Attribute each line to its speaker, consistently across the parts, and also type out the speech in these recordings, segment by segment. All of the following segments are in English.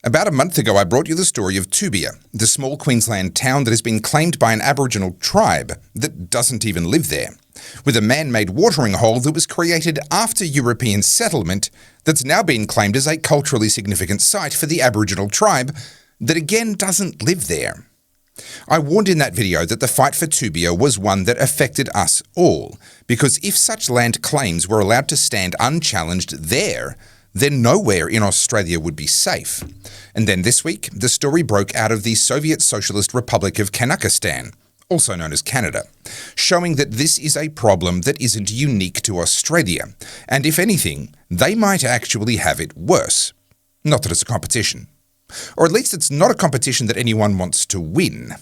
Speaker 1: About a month ago, I brought you the story of Toobeah, the small Queensland town that has been claimed by an Aboriginal tribe that doesn't even live there, with a man-made watering hole that was created after European settlement that's now been claimed as a culturally significant site for the Aboriginal tribe that again doesn't live there. I warned in that video that the fight for Toobeah was one that affected us all, because if such land claims were allowed to stand unchallenged there, then nowhere in Australia would be safe. And then this week, the story broke out of the Soviet Socialist Republic of Kazakhstan, also known as Canada, showing that this is a problem that isn't unique to Australia, and if anything, they might actually have it worse. Not that it's a competition. Or at least it's not a competition that anyone wants to win.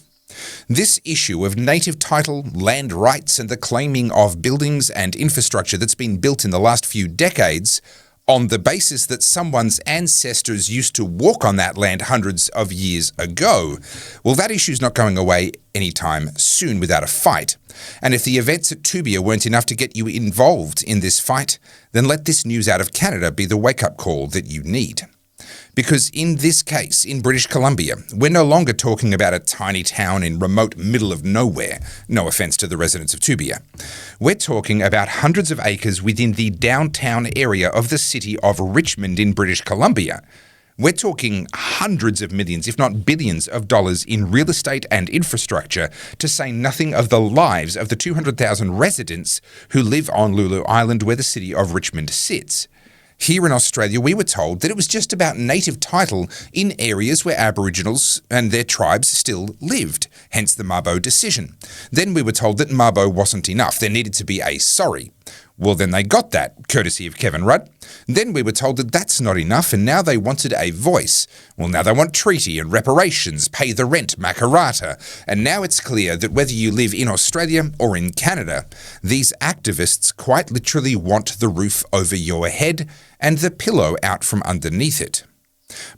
Speaker 1: This issue of native title, land rights, and the claiming of buildings and infrastructure that's been built in the last few decades on the basis that someone's ancestors used to walk on that land hundreds of years ago, well, that issue's not going away anytime soon without a fight. And if the events at Toobeah weren't enough to get you involved in this fight, then let this news out of Canada be the wake-up call that you need. Because in this case, in British Columbia, we're no longer talking about a tiny town in remote middle of nowhere, no offence to the residents of Toobeah. We're talking about hundreds of acres within the downtown area of the city of Richmond in British Columbia. We're talking hundreds of millions, if not billions of dollars in real estate and infrastructure, to say nothing of the lives of the 200,000 residents who live on Lulu Island where the city of Richmond sits. Here in Australia, we were told that it was just about native title in areas where Aboriginals and their tribes still lived, hence the Mabo decision. Then we were told that Mabo wasn't enough, there needed to be a sorry. Well, then they got that, courtesy of Kevin Rudd. Then we were told that that's not enough, and now they wanted a voice. Well, now they want treaty and reparations, pay the rent, Makarata. And now it's clear that whether you live in Australia or in Canada, these activists quite literally want the roof over your head and the pillow out from underneath it.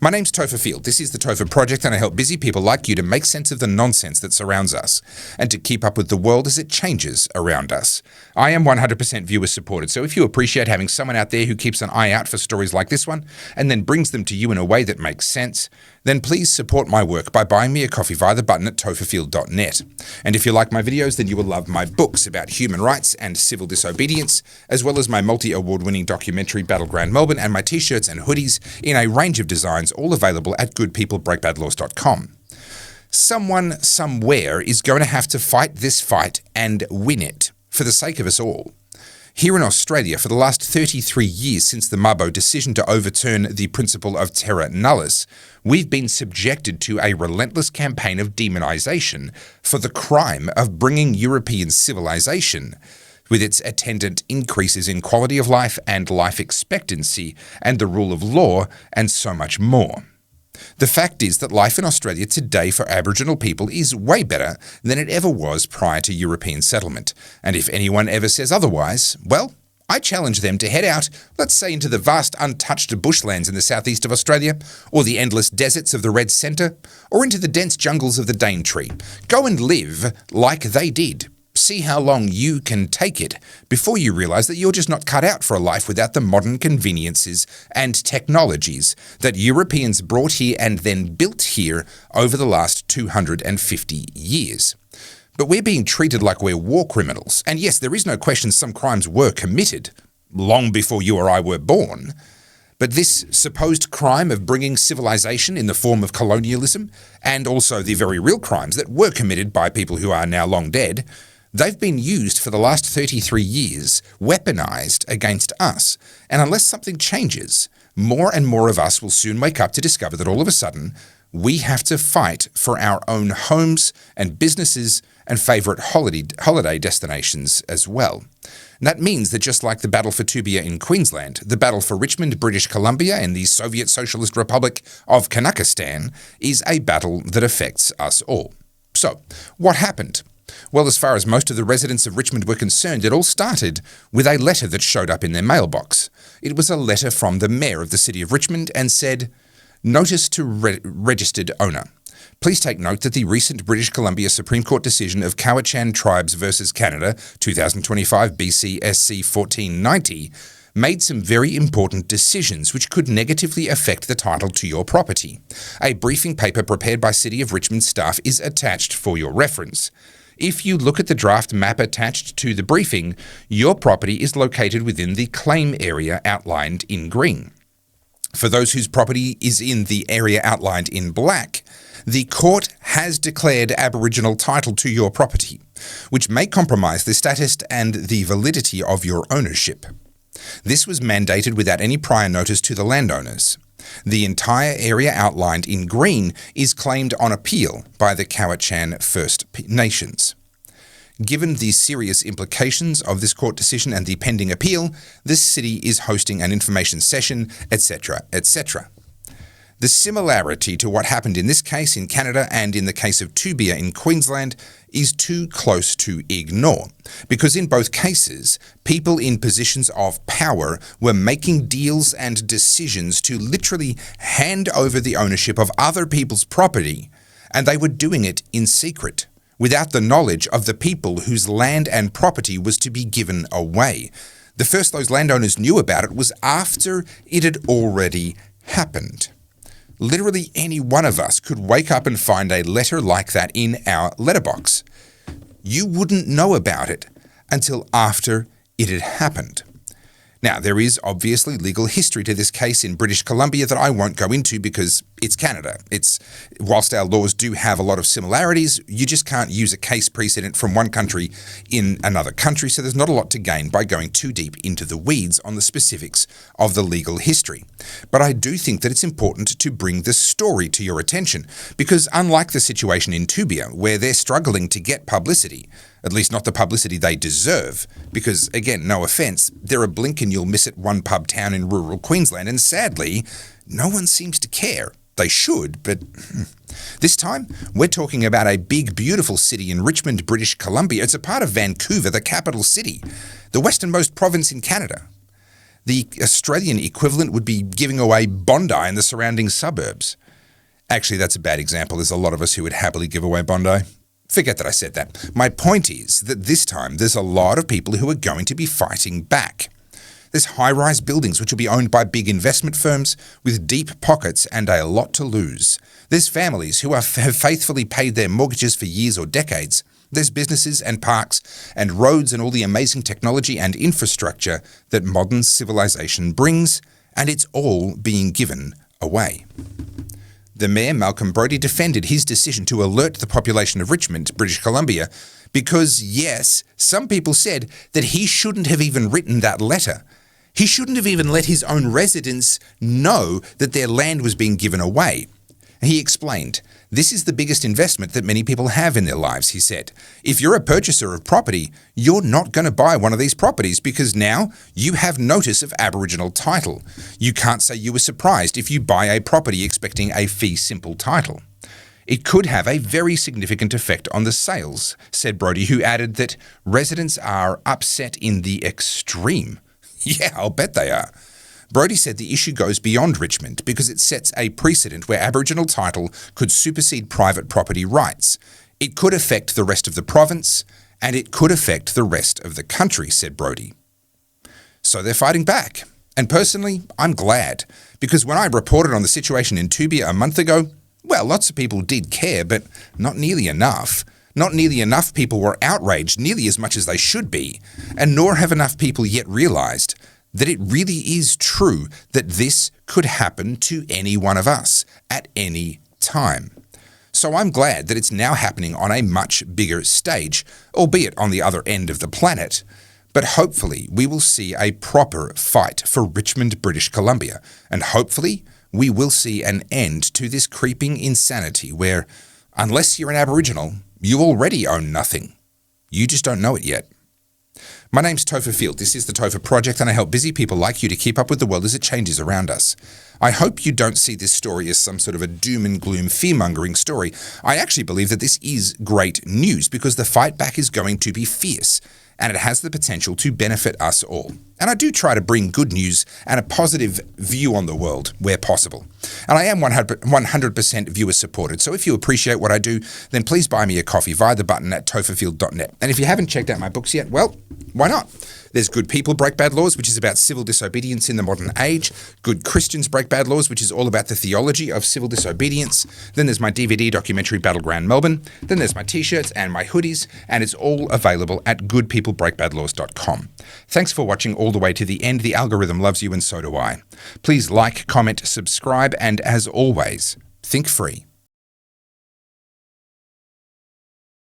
Speaker 1: My name's Topher Field. This is the Topher Project, and I help busy people like you to make sense of the nonsense that surrounds us and to keep up with the world as it changes around us. I am 100% viewer supported, so if you appreciate having someone out there who keeps an eye out for stories like this one and then brings them to you in a way that makes sense, then please support my work by buying me a coffee via the button at topherfield.net. And if you like my videos, then you will love my books about human rights and civil disobedience, as well as my multi-award-winning documentary Battleground Melbourne and my t-shirts and hoodies in a range of designs, all available at goodpeoplebreakbadlaws.com. Someone somewhere is going to have to fight this fight and win it, for the sake of us all. Here in Australia, for the last 33 years since the Mabo decision to overturn the principle of terra nullius, we've been subjected to a relentless campaign of demonisation for the crime of bringing European civilization, with its attendant increases in quality of life and life expectancy and the rule of law and so much more. The fact is that life in Australia today for Aboriginal people is way better than it ever was prior to European settlement. And if anyone ever says otherwise, well, I challenge them to head out, let's say into the vast untouched bushlands in the southeast of Australia, or the endless deserts of the Red Centre, or into the dense jungles of the Daintree. Go and live like they did. See how long you can take it before you realise that you're just not cut out for a life without the modern conveniences and technologies that Europeans brought here and then built here over the last 250 years. But we're being treated like we're war criminals. And yes, there is no question some crimes were committed long before you or I were born. But this supposed crime of bringing civilization in the form of colonialism, and also the very real crimes that were committed by people who are now long dead, they've been used for the last 33 years, weaponized against us. And unless something changes, more and more of us will soon wake up to discover that all of a sudden, we have to fight for our own homes and businesses and favourite holiday destinations as well. And that means that just like the battle for Toobeah in Queensland, the battle for Richmond, British Columbia and the Soviet Socialist Republic of Kazakhstan is a battle that affects us all. So, what happened? Well, as far as most of the residents of Richmond were concerned, it all started with a letter that showed up in their mailbox. It was a letter from the mayor of the city of Richmond and said, "Notice to registered owner. Please take note that the recent British Columbia Supreme Court decision of Cowichan Tribes versus Canada, 2025 BC SC 1490, made some very important decisions which could negatively affect the title to your property. A briefing paper prepared by City of Richmond staff is attached for your reference. If you look at the draft map attached to the briefing, your property is located within the claim area outlined in green. For those whose property is in the area outlined in black, the court has declared Aboriginal title to your property, which may compromise the status and the validity of your ownership. This was mandated without any prior notice to the landowners. The entire area outlined in green is claimed on appeal by the Cowichan First Nations. Given the serious implications of this court decision and the pending appeal, this city is hosting an information session, etc., etc. The similarity to what happened in this case in Canada and in the case of Toobeah in Queensland is too close to ignore, because in both cases, people in positions of power were making deals and decisions to literally hand over the ownership of other people's property, and they were doing it in secret, without the knowledge of the people whose land and property was to be given away. The first those landowners knew about it was after it had already happened. Literally any one of us could wake up and find a letter like that in our letterbox. You wouldn't know about it until after it had happened. Now, there is obviously legal history to this case in British Columbia that I won't go into because it's Canada. Whilst our laws do have a lot of similarities, you just can't use a case precedent from one country in another country, so there's not a lot to gain by going too deep into the weeds on the specifics of the legal history. But I do think that it's important to bring the story to your attention, because unlike the situation in Toobeah, where they're struggling to get publicity, at least not the publicity they deserve, because, again, no offence, they're a blink and you'll miss it one pub town in rural Queensland, and sadly, no one seems to care. They should, but this time, we're talking about a big, beautiful city in Richmond, British Columbia. It's a part of Vancouver, the capital city, the westernmost province in Canada. The Australian equivalent would be giving away Bondi and the surrounding suburbs. Actually, that's a bad example. There's a lot of us who would happily give away Bondi. Forget that I said that. My point is that this time there's a lot of people who are going to be fighting back. There's high-rise buildings which will be owned by big investment firms with deep pockets and a lot to lose. There's families who have faithfully paid their mortgages for years or decades. There's businesses and parks and roads and all the amazing technology and infrastructure that modern civilization brings, and it's all being given away. The Mayor, Malcolm Brodie, defended his decision to alert the population of Richmond, British Columbia, because, yes, some people said that he shouldn't have even written that letter. He shouldn't have even let his own residents know that their land was being given away. He explained, "This is the biggest investment that many people have in their lives," he said. "If you're a purchaser of property, you're not going to buy one of these properties because now you have notice of Aboriginal title. You can't say you were surprised if you buy a property expecting a fee simple title. It could have a very significant effect on the sales," said Brodie, who added that residents are upset in the extreme. Yeah, I'll bet they are. Brodie said the issue goes beyond Richmond because it sets a precedent where Aboriginal title could supersede private property rights. It could affect the rest of the province, and it could affect the rest of the country, said Brodie. So they're fighting back. And personally, I'm glad, because when I reported on the situation in Toobeah a month ago, well, lots of people did care, but not nearly enough. Not nearly enough people were outraged, nearly as much as they should be, and nor have enough people yet realised that it really is true that this could happen to any one of us at any time. So I'm glad that it's now happening on a much bigger stage, albeit on the other end of the planet. But hopefully we will see a proper fight for Richmond, British Columbia, and hopefully we will see an end to this creeping insanity where, unless you're an Aboriginal, you already own nothing. You just don't know it yet. My name's Topher Field. This is the Topher Project, and I help busy people like you to keep up with the world as it changes around us. I hope you don't see this story as some sort of a doom and gloom fear-mongering story. I actually believe that this is great news because the fight back is going to be fierce, and it has the potential to benefit us all. And I do try to bring good news and a positive view on the world where possible. And I am 100% viewer supported, so if you appreciate what I do, then please buy me a coffee via the button at topherfield.net. And if you haven't checked out my books yet, well, why not? There's Good People Break Bad Laws, which is about civil disobedience in the modern age. Good Christians Break Bad Laws, which is all about the theology of civil disobedience. Then there's my DVD documentary Battleground Melbourne. Then there's my t-shirts and my hoodies, and it's all available at goodpeoplebreakbadlaws.com. Thanks for watching all the way to the end. The algorithm loves you and so do I. Please like, comment, subscribe, and as always, think free.